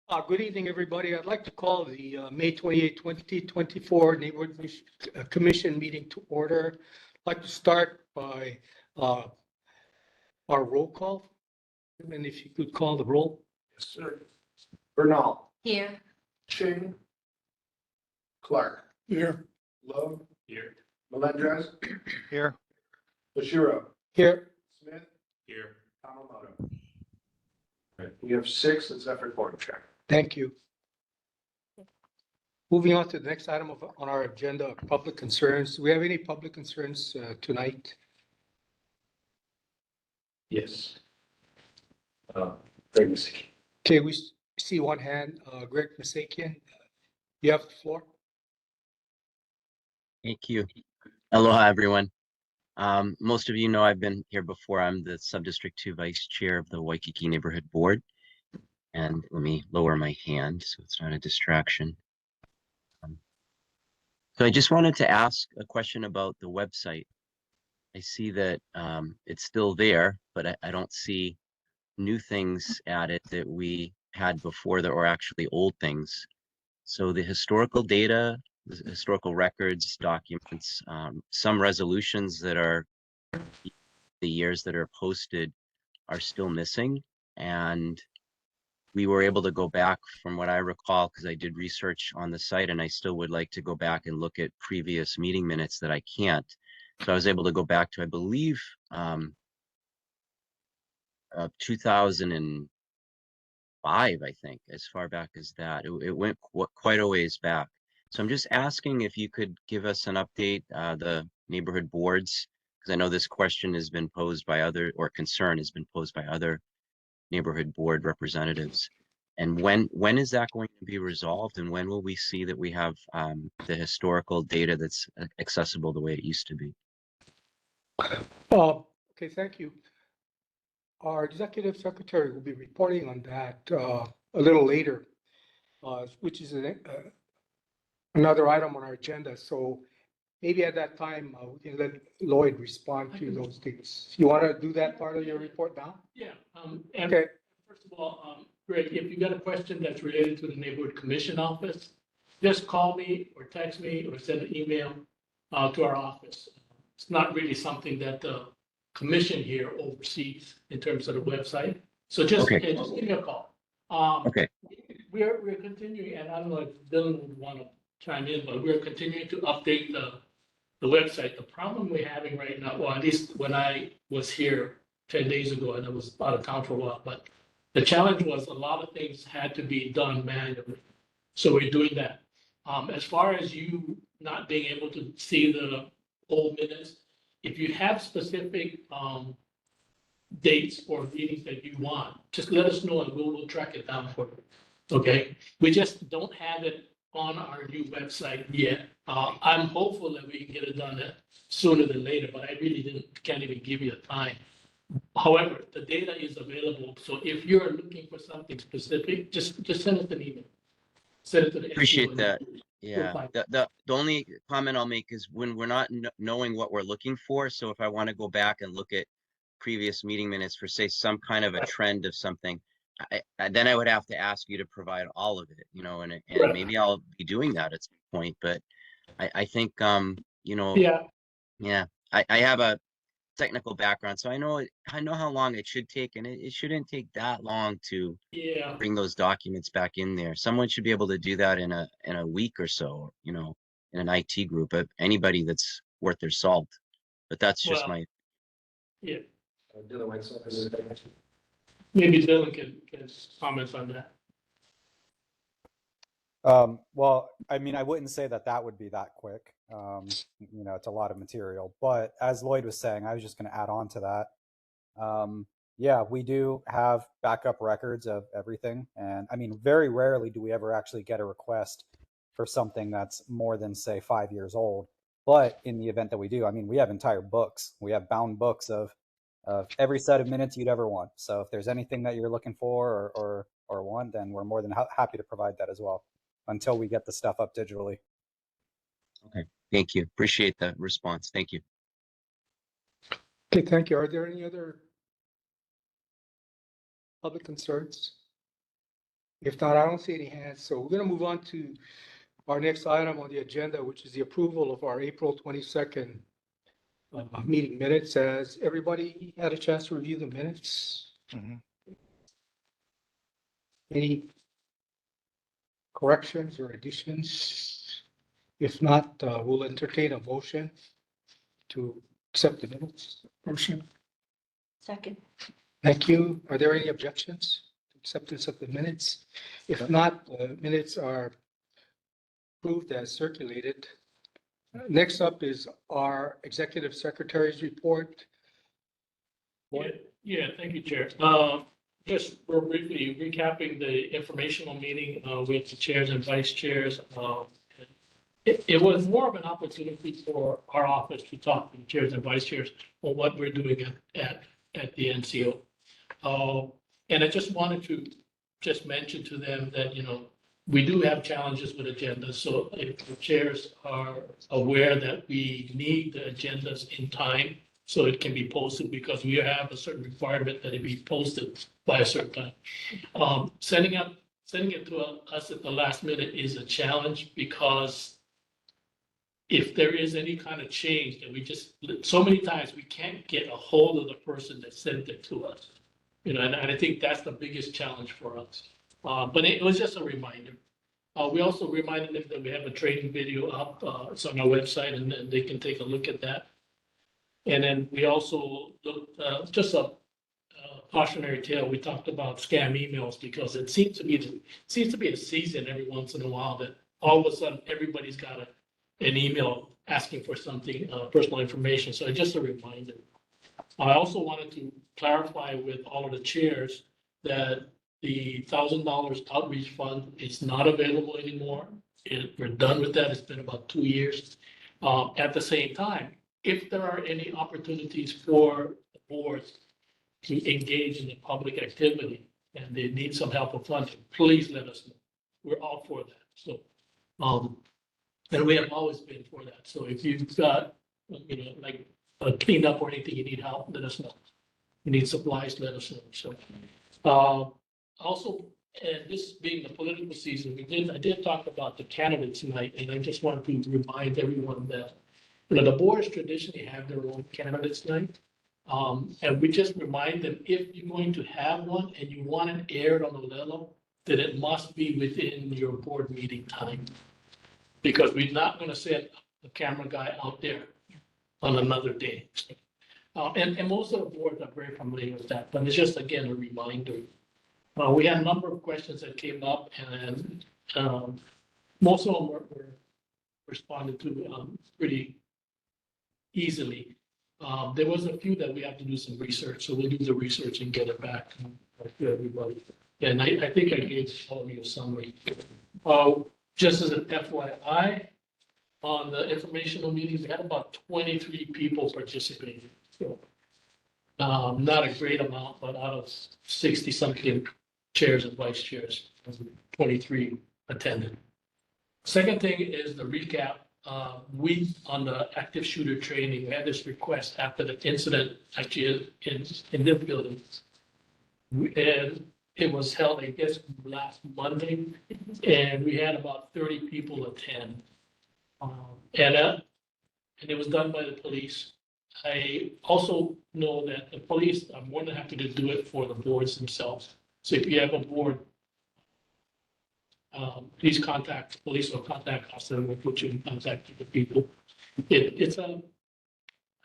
Good evening, everybody. I'd like to call the May 28, 2024 Neighborhood Commission meeting to order. I'd like to start by our roll call. And if you could call the roll. Yes, sir. Bernal. Here. Ching. Clark. Here. Lowe. Here. Melendrez. Here. Bashiro. Here. Smith. Here. Kamamoto. Right. We have 6. Let's have report check. Thank you. Moving on to the next item on our agenda, public concerns. Do we have any public concerns tonight? Yes. Greg Misaki. Okay, we see one hand. Greg Masakian, you have the floor. Thank you. Aloha, everyone. Most of you know I've been here before. I'm the Subdistrict 2 Vice Chair of the Waikiki Neighborhood Board. And let me lower my hand so it's not a distraction. So I just wanted to ask a question about the website. I see that it's still there, but I don't see new things added that we had before that were actually old things. So the historical data, the historical records, documents, some resolutions that are the years that are posted are still missing. And we were able to go back from what I recall, because I did research on the site and I still would like to go back and look at previous meeting minutes that I can't. So I was able to go back to, I believe, 2005, I think, as far back as that. It went quite a ways back. So I'm just asking if you could give us an update, the neighborhood boards, because I know this question has been posed by other, or concern has been posed by other neighborhood board representatives. And when is that going to be resolved, and when will we see that we have the historical data that's accessible the way it used to be? Okay, thank you. Our executive secretary will be reporting on that a little later, which is another item on our agenda. So maybe at that time, we can let Lloyd respond to those things. You want to do that part of your report now? Yeah, and Okay, first of all, Greg, if you got a question that's related to the Neighborhood Commission office, just call me or text me or send an email to our office. It's not really something that the commission here oversees in terms of the website. So just, Okay. just give me a call. Okay. We're continuing, and I don't know if Dylan would want to chime in, but we're continuing to update the website. The problem we're having right now, well, at least when I was here 10 days ago, and I was out of town for a while, but the challenge was a lot of things had to be done manually. So we're doing that. As far as you not being able to see the old minutes, if you have specific dates or meetings that you want, just let us know and we'll track it down for you. Okay, we just don't have it on our new website yet. I'm hopeful that we can get it done sooner than later, but I really can't even give you a time. However, the data is available, so if you're looking for something specific, just send us an email. Send it to the. Appreciate SU that. and Yeah, find the only comment I'll make is when we're not knowing what we're looking for. So if I want to go back and look at previous meeting minutes for, say, some kind of a trend of something, then I would have to ask you to provide all of it, and Right. maybe I'll be doing that at some point. But I think, Yeah, yeah, I have a technical background, so I know how long it should take, and it shouldn't take that long to yeah. bring those documents back in there. Someone should be able to do that in a week or so, in an IT group, but anybody that's worth their salt. But that's just Well, my. Yeah, Dylan Wenzel. maybe Dylan can comment on that. Well, I mean, I wouldn't say that would be that quick. It's a lot of material, but as Lloyd was saying, I was just going to add on to that. Yeah, we do have backup records of everything. And I mean, very rarely do we ever actually get a request for something that's more than, say, 5 years old. But in the event that we do, I mean, we have entire books. We have bound books of every set of minutes you'd ever want. So if there's anything that you're looking for or want, then we're more than happy to provide that as well, until we get the stuff up digitally. Okay, thank you. Appreciate the response. Thank you. okay, thank you. Are there any other public concerns? If not, I don't see any hands. So we're gonna move on to our next item on the agenda, which is the approval of our April 22nd meeting minutes. Has everybody had a chance to review the minutes? Any corrections or additions? If not, we'll entertain a motion to accept the minutes. Motion. Second. Thank you. Are there any objections to acceptance of the minutes? If not, the minutes are approved as circulated. Next up is our executive secretary's report. Yeah, thank you, Chair. Just real briefly recapping the informational meeting with the chairs and vice chairs. It was more of an opportunity for our office to talk to the chairs and vice chairs on what we're doing at the NCO. And I just wanted to just mention to them that, we do have challenges with agendas. So if the chairs are aware that we need the agendas in time so it can be posted, because we have a certain requirement that it be posted by a certain time. Sending it to us at the last minute is a challenge, because if there is any kind of change that so many times we can't get a hold of the person that sent it to us. And I think that's the biggest challenge for us. But it was just a reminder. We also reminded them that we have a training video up, it's on our website, and then they can take a look at that. And then we also looked, just a cautionary tale, we talked about scam emails, because it seems to be a season every once in a while that all of a sudden everybody's got an email asking for something, personal information. So just a reminder. I also wanted to clarify with all of the chairs that the $1,000 outreach fund is not available anymore. We're done with that. It's been about 2 years. At the same time, if there are any opportunities for the boards to engage in the public activity and they need some help with funding, please let us know. We're all for that. So, and we have always been for that. So if you've got, like a cleanup or anything you need help, let us know. You need supplies, let us know. So, also, and this being the political season, I did talk about the candidates tonight, and I just wanted to remind everyone that, the boards traditionally have their own candidates night. And we just remind them, if you're going to have one and you want it aired on Olelo, then it must be within your board meeting time. Because we're not gonna send a camera guy out there on another day. And most of the boards are very familiar with that, but it's just, again, a reminder. We had a number of questions that came up, and most of them were responded to pretty easily. There was a few that we have to do some research, so we'll do the research and get it back to everybody. And I think I gave all of you a summary. Just as an FYI, on the informational meetings, we had about 23 people participating. So, not a great amount, but out of 60-something chairs and vice chairs, 23 attended. Second thing is the recap. We, on the active shooter training, we had this request after the incident actually in this building. And it was held, I guess, last Monday, and we had about 30 people attend. And it was done by the police. I also know that the police are more than happy to do it for the boards themselves. So if you have a board, please contact the police or contact us, and we'll put you in contact with the people.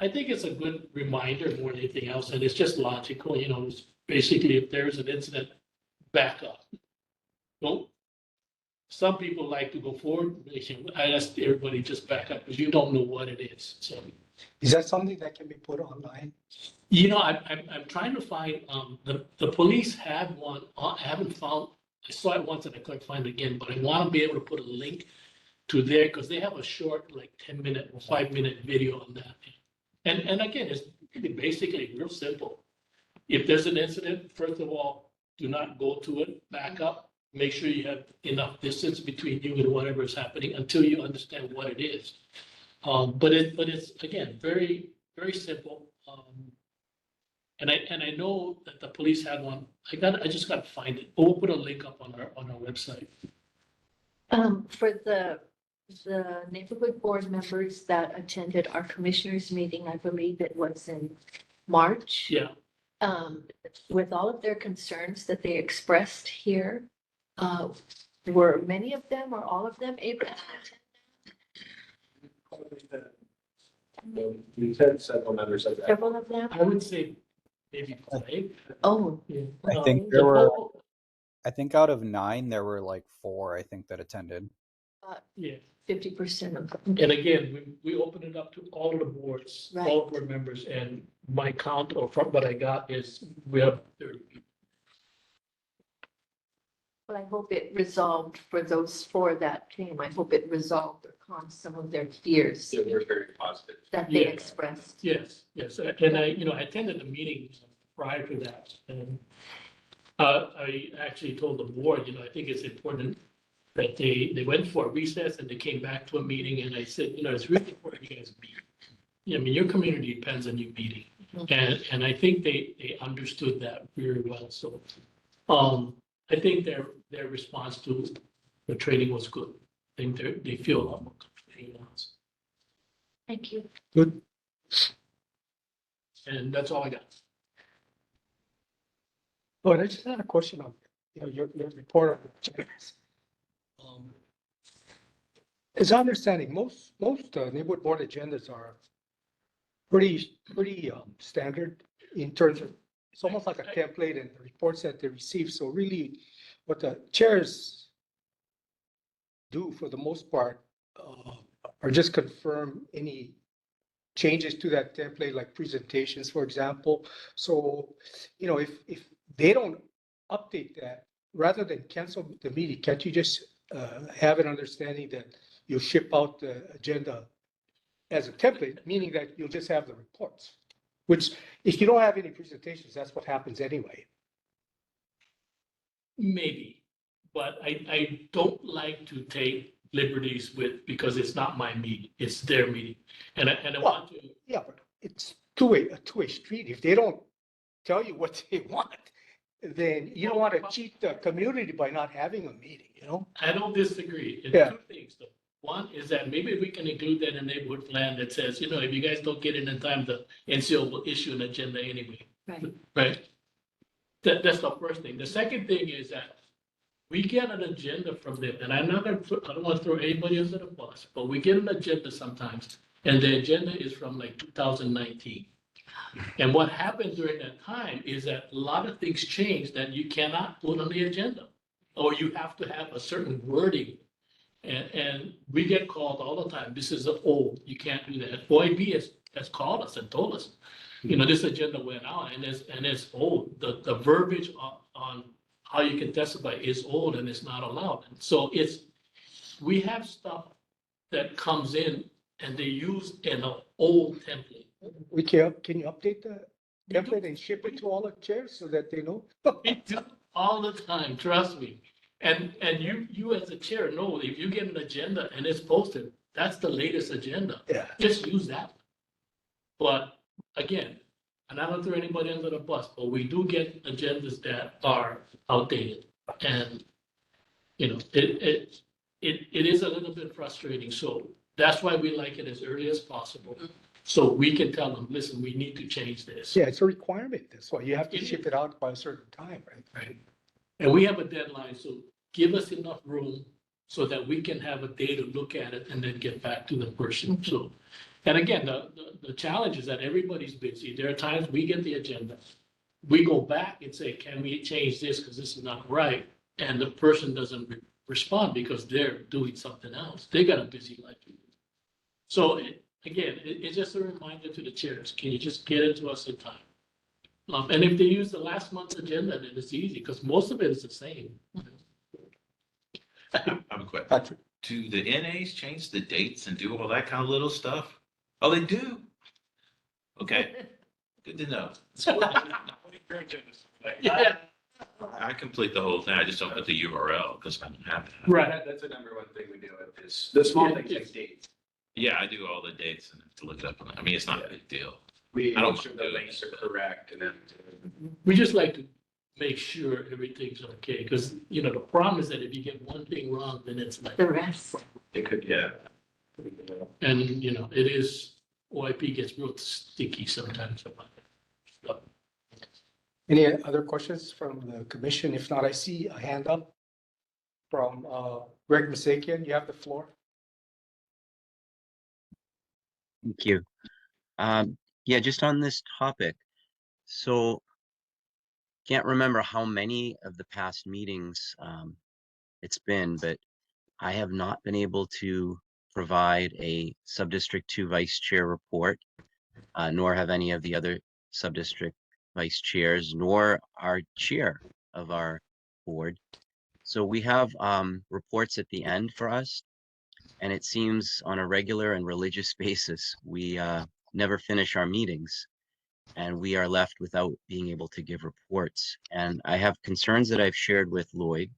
I think it's a good reminder more than anything else, and it's just logical, it's basically, if there's an incident, back up. Well, some people like to go forward. I ask everybody just back up, because you don't know what it is. So, Is that something that can be put online? I'm trying to find, the police have one, I haven't found, I saw it once and I couldn't find it again, but I want to be able to put a link to there, because they have a short, like 10-minute or 5-minute video on that. And again, it's basically real simple. If there's an incident, first of all, do not go to it, back up, make sure you have enough distance between you and whatever is happening until you understand what it is. But it's, again, very, very simple. And I know that the police had one. I just gotta find it. We'll put a link up on our website. For the neighborhood board members that attended our commissioners meeting, I believe it was in March. Yeah, With all of their concerns that they expressed here, were many of them or all of them able to attend? We've had several members of that. Several of them? I would say maybe five. Oh, Yeah. I think The there were, whole- I think out of 9, there were like 4, I think, that attended. Yeah, 50% of them. and again, we opened it up to all of the boards, all Right. board members, and my count or from what I got is we have 30 people. But I hope it resolved for those 4 that came. I hope it resolved or calmed some of their fears Yeah, we're very positive. that they Yeah. expressed. Yes, yes, and I attended the meeting prior to that, and I actually told the board, I think it's important that they went for a recess and they came back to a meeting, and I said, it's really important you guys meet. I mean, your community depends on you meeting, and I think they understood that very well, so. I think their response to the training was good. I think they feel a lot more comfortable now. Thank you. Good. And that's all I got. Oh, and I just had a question on, your report on the chairs. As I understanding, most neighborhood board agendas are pretty standard in terms of, it's almost like a template and the reports that they receive. So really, what the chairs do for the most part are just confirm any changes to that template, like presentations, for example. So, if they don't update that, rather than cancel the meeting, can't you just have an understanding that you'll ship out the agenda as a template, meaning that you'll just have the reports? Which, if you don't have any presentations, that's what happens anyway. Maybe, but I don't like to take liberties with, because it's not my meeting, it's their meeting. And I want to, Yeah, but it's a two-way street. If they don't tell you what they want, then you don't want to cheat the community by not having a meeting, I don't disagree. It's Yeah. two things though. One is that maybe we can include that in neighborhood plan that says, if you guys don't get it in time, the NCO will issue an agenda anyway, Right. right? That's the first thing. The second thing is that we get an agenda from them, and I don't want to throw anybody under the bus, but we get an agenda sometimes, and the agenda is from like 2019. And what happened during that time is that a lot of things change that you cannot put on the agenda, or you have to have a certain wording. And we get called all the time, this is old, you can't do that. OIB has called us and told us, this agenda went out and it's old. The verbiage on how you can testify is old and it's not allowed. And so we have stuff that comes in and they use an old template. Can you update the template and ship it to all the chairs so that they know? We do all the time, trust me. And you as a chair know, if you get an agenda and it's posted, that's the latest agenda. Yeah. Just use that. But again, and I don't throw anybody under the bus, but we do get agendas that are outdated. And, it is a little bit frustrating. So that's why we like it as early as possible. So we can tell them, listen, we need to change this. Yeah, it's a requirement. That's why you have to It ship is. it out by a certain time, right? Right. And we have a deadline, so give us enough room so that we can have a day to look at it and then get back to the person. So, and again, the challenge is that everybody's busy. There are times we get the agenda. We go back and say, can we change this because this is not right? And the person doesn't respond because they're doing something else. They got a busy life. So it's just a reminder to the chairs, can you just get it to us in time? And if they use the last month's agenda, then it's easy, because most of it is the same. I have a question. Patrick. Do the NAs change the dates and do all that kind of little stuff? Oh, they do? Okay, good to know. Yeah, I complete the whole thing. I just don't put the URL because I don't have that. right. That's the number one thing we do with this. The small things like dates. Yeah, I do all the dates and have to look it up. I mean, it's not a big deal. We I don't ensure the mind doing links are it. correct and then. We just like to make sure everything's okay, because, you know, the problem is that if you get one thing wrong, then it's like, The rest. It could, yeah. and, you know, it is, OIP gets real sticky sometimes about stuff. Any other questions from the commission? If not, I see a hand up from Greg Masakian. You have the floor. Thank you. Yeah, just on this topic. So can't remember how many of the past meetings it's been, but I have not been able to provide a Subdistrict 2 Vice Chair report, nor have any of the other Subdistrict Vice Chairs, nor our Chair of our board. So we have reports at the end for us, and it seems on a regular and religious basis, we never finish our meetings, and we are left without being able to give reports. And I have concerns that I've shared with Lloyd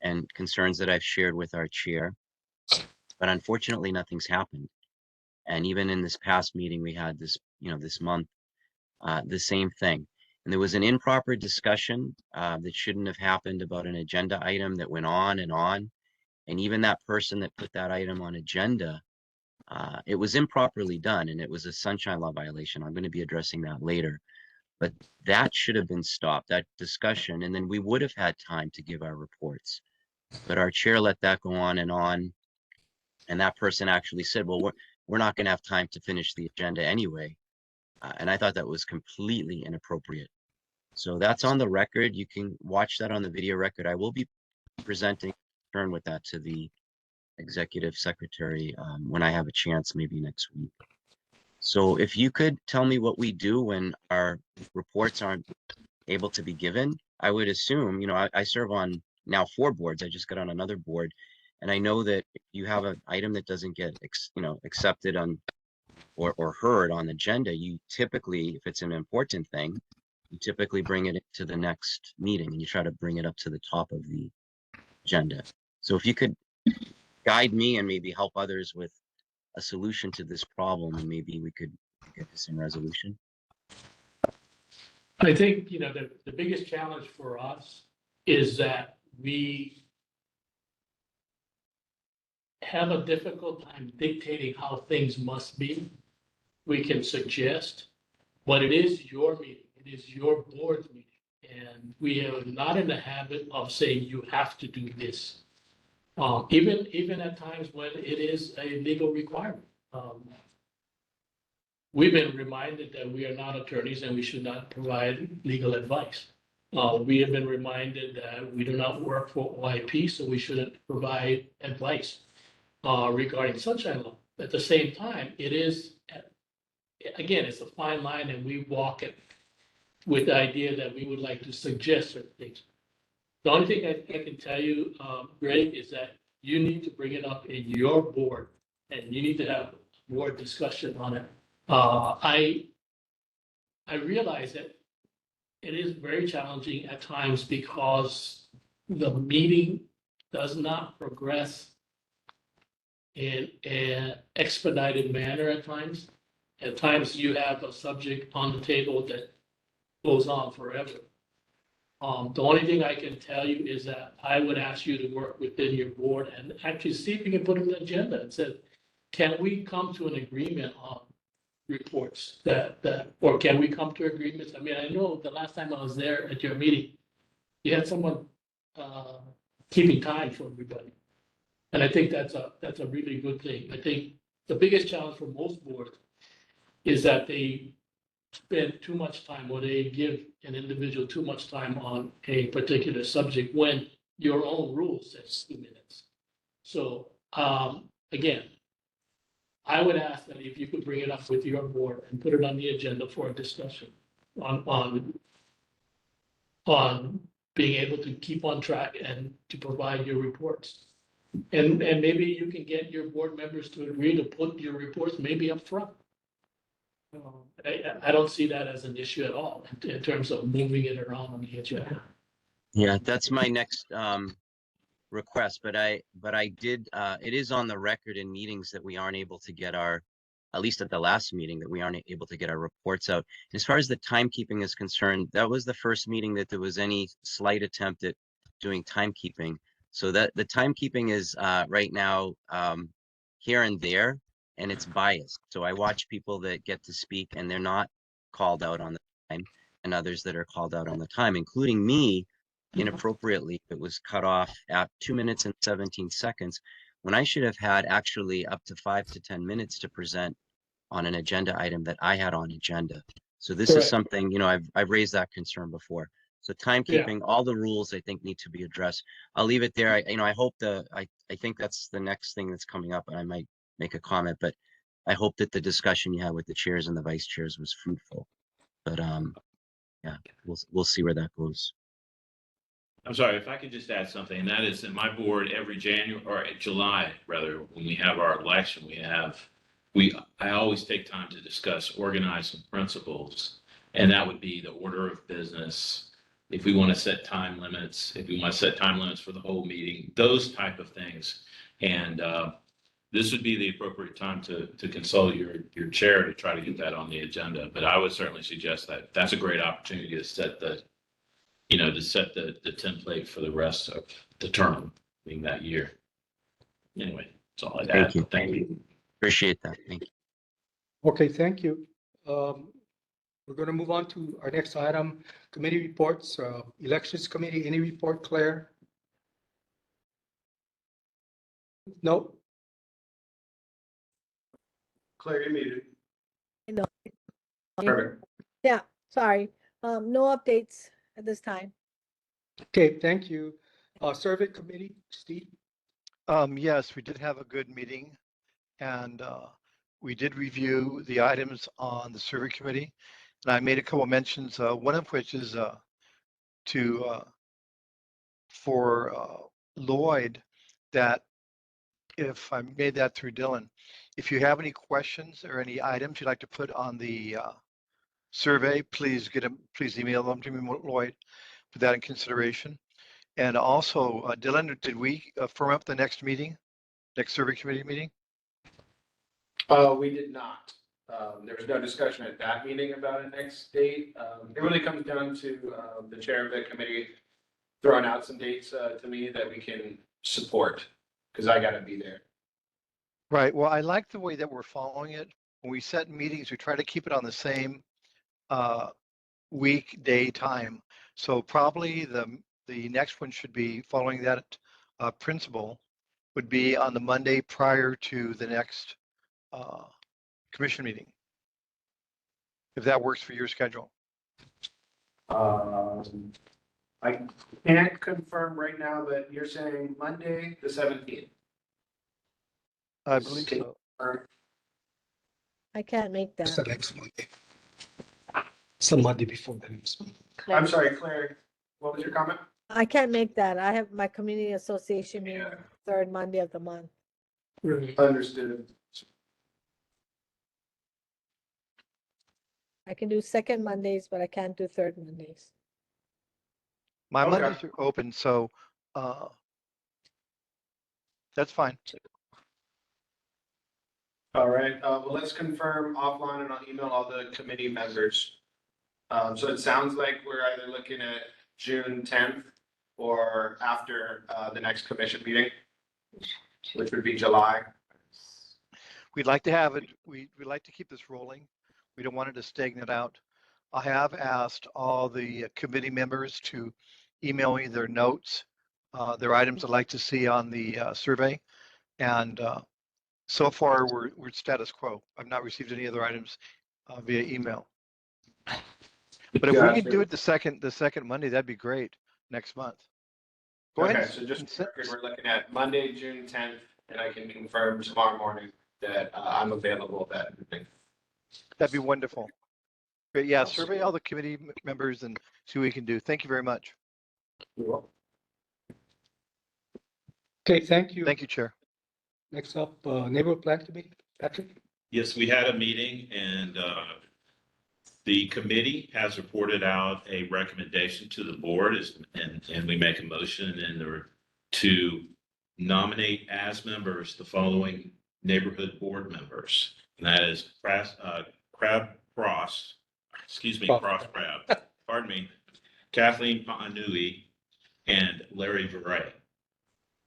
and concerns that I've shared with our chair, but unfortunately nothing's happened. And even in this past meeting we had this month, the same thing. And there was an improper discussion that shouldn't have happened about an agenda item that went on and on. And even that person that put that item on agenda, it was improperly done, and it was a sunshine law violation. I'm going to be addressing that later. But that should have been stopped, that discussion, and then we would have had time to give our reports. But our chair let that go on, and that person actually said, well, we're not going to have time to finish the agenda anyway. And I thought that was completely inappropriate. So that's on the record. You can watch that on the video record. I will be presenting turn with that to the executive secretary when I have a chance, maybe next week. So if you could tell me what we do when our reports aren't able to be given, I would assume, I serve on now 4 boards. I just got on another board, and I know that if you have an item that doesn't get accepted on or heard on the agenda, you typically, if it's an important thing, you typically bring it to the next meeting and you try to bring it up to the top of the agenda. So if you could guide me and maybe help others with a solution to this problem, and maybe we could get to some resolution. I think, the biggest challenge for us is that we have a difficult time dictating how things must be. We can suggest, but it is your meeting, it is your board's meeting. And we are not in the habit of saying you have to do this. Even at times when it is a legal requirement. We've been reminded that we are not attorneys and we should not provide legal advice. We have been reminded that we do not work for OIP, so we shouldn't provide advice regarding sunshine law. At the same time, it is, again, it's a fine line, and we walk it with the idea that we would like to suggest certain things. The only thing I can tell you, Greg, is that you need to bring it up in your board, and you need to have more discussion on it. I realize that it is very challenging at times because the meeting does not progress in an expedited manner at times. At times you have a subject on the table that goes on forever. The only thing I can tell you is that I would ask you to work within your board and actually see if you can put on the agenda and say, can we come to an agreement on reports or can we come to agreements? I mean, I know the last time I was there at your meeting, you had someone keeping time for everybody. And I think that's a really good thing. I think the biggest challenge for most boards is that they spend too much time, or they give an individual too much time on a particular subject when your own rule says 2 minutes. So again, I would ask that if you could bring it up with your board and put it on the agenda for a discussion on being able to keep on track and to provide your reports. And maybe you can get your board members to agree to put your reports maybe up front. I don't see that as an issue at all in terms of moving it around on the agenda. Yeah, that's my next request, but I did, it is on the record in meetings that we aren't able to get our at least at the last meeting, that we aren't able to get our reports out. As far as the timekeeping is concerned, that was the first meeting that there was any slight attempt at doing timekeeping. So that the timekeeping is right now here and there, and it's biased. So I watch people that get to speak and they're not called out on the time, and others that are called out on the time, including me inappropriately. It was cut off at 2 minutes and 17 seconds when I should have had actually up to 5 to 10 minutes to present on an agenda item that I had on agenda. So this is Correct. something, you know, I've raised that concern before. So timekeeping, all the rules I think need to be addressed. I'll leave it there. I hope I think that's the next thing that's coming up, and I might make a comment, but I hope that the discussion you had with the chairs and the vice chairs was fruitful. But yeah, we'll see where that goes. I'm sorry, if I could just add something, and that is that my board every January, or July, rather, when we have our election, I always take time to discuss organizing principles. And that would be the order of business. If we want to set time limits, if we want to set time limits for the whole meeting, those type of things. And this would be the appropriate time to consult your chair to try to get that on the agenda. But I would certainly suggest that that's a great opportunity to set the template for the rest of the term, being that year. Anyway, that's all I'd add. Thank you. Thank you. Appreciate that. Thank you. Okay, thank you. We're going to move on to our next item, committee reports, elections committee, any report, Claire? No? Claire, you muted. No. Perfect. Yeah, sorry. No updates at this time. Okay, thank you. Survey committee, Steve? Yes, we did have a good meeting, and we did review the items on the survey committee. And I made a couple of mentions, one of which is for Lloyd, that if I made that through Dylan, if you have any questions or any items you'd like to put on the survey, please email them to me, Lloyd, put that in consideration. And also, Dylan, did we firm up the next survey committee meeting? We did not. There was no discussion at that meeting about a next date. It really comes down to the chair of the committee throwing out some dates to me that we can support, because I got to be there. Right. Well, I like the way that we're following it. When we set meetings, we try to keep it on the same weekday time. So probably the next one should be following that principle, would be on the Monday prior to the next commission meeting, if that works for your schedule. I can't confirm right now, but you're saying Monday, the 17th. I believe so. I can't make It's that. the next Monday. It's the Monday before the next one. I'm sorry, Claire, what was your comment? I can't make that. I have my community association meeting Yeah. third Monday of the month. Understood. I can do second Mondays, but I can't do third Mondays. My Okay. Mondays are open, so that's fine. All right, well, let's confirm offline and I'll email all the committee members. So it sounds like we're either looking at June 10th or after the next commission meeting, which would be July. We'd like to have it, we'd like to keep this rolling. We don't want it to stagnate out. I have asked all the committee members to email me their notes, their items they'd like to see on the survey. And so far, we're status quo. I've not received any other items via email. But if we Gotcha. could do it the second Monday, that'd be great next month. Go Okay, ahead. so just for the record, we're looking at Monday, June 10th, and I can confirm tomorrow morning that I'm available that evening. That'd be wonderful. But yeah, survey all the committee members and see what we can do. Thank you very much. Okay, thank you. Thank you, Chair. Next up, neighborhood plan committee, Patrick? Yes, we had a meeting and the committee has reported out a recommendation to the board and we make a motion to nominate as members the following neighborhood board members. And that is Crab Cross, excuse me, Cross Cross Crab, pardon me, Kathleen Paanui, and Larry Veray.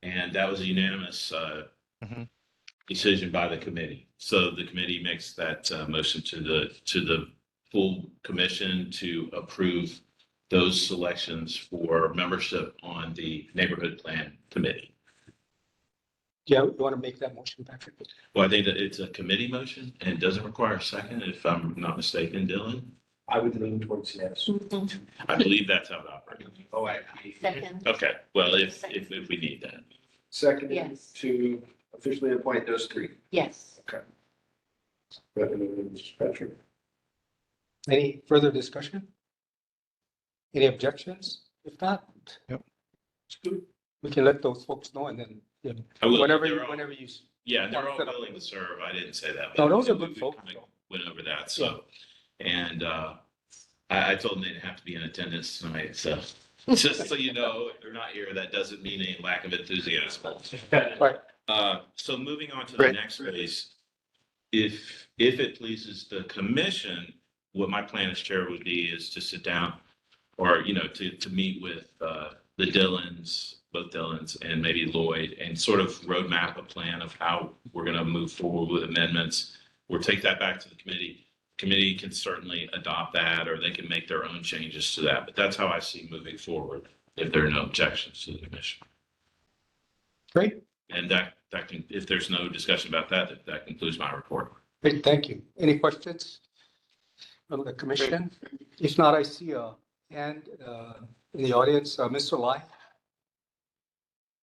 And that was a unanimous Mhm. decision by the committee. So the committee makes that motion to the full commission to approve those selections for membership on the neighborhood plan committee. Yeah, you want to make that motion, Patrick? Well, I think that it's a committee motion and doesn't require a second, if I'm not mistaken, Dylan. I would lean towards yes. Mhm. I believe that's how it operates. Oh, I. Second, Okay, well, if we need that. Second. Yes. To officially appoint those three. yes. Patrick. Any further discussion? Any objections? If not. Yep. it's good. We can let those folks know and then, yeah, I will- whenever, they're all- whenever you. Yeah, and they're all Set up. willing to serve. I didn't say that. No, but those are we- good we folks, kinda though. Went over that, so. And I told them they'd have to be in attendance tonight, so just so you know, if they're not here, that doesn't mean any lack of enthusiasm. Right. So moving on to the Great. next phase, if it pleases the commission, what my plan as chair would be is to sit down or, to meet with the Dylans, both Dylans and maybe Lloyd, and sort of roadmap a plan of how we're going to move forward with amendments. We'll take that back to the committee. Committee can certainly adopt that, or they can make their own changes to that. But that's how I see moving forward, if there are no objections to the commission. Great, And that can, if there's no discussion about that, that concludes my report. great, thank you. Any questions from the commission? If not, I see a hand in the audience, Mr. Lai.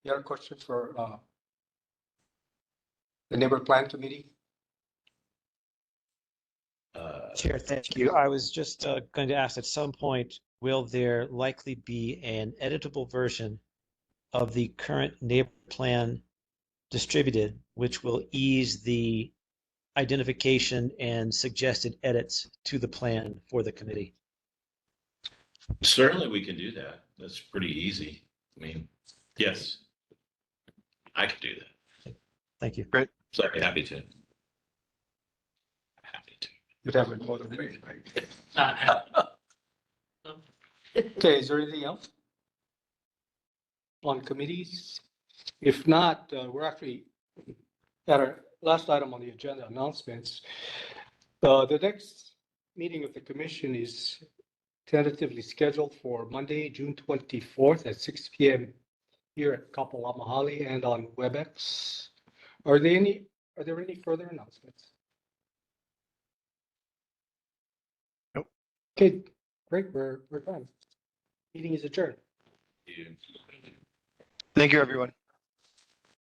You have a question for the neighbor plan committee? Chair, thank you. I was just going to ask, at some point, will there likely be an editable version of the current neighbor plan distributed, which will ease the identification and suggested edits to the plan for the committee? Certainly, we can do that. That's pretty easy. I mean, yes, I could do that. Thank you. So I'd be happy to. Happy to. You'd have it more than me, right? Not happy. Okay, is there anything else? On committees? If not, we're actually at our last item on the agenda, announcements. The next meeting of the commission is tentatively scheduled for Monday, June 24th at 6 p.m. here at Kapalamahali and on WebEx. Are there any further announcements? Nope. Okay, great, we're done. Meeting is adjourned. You- Thank you, everyone.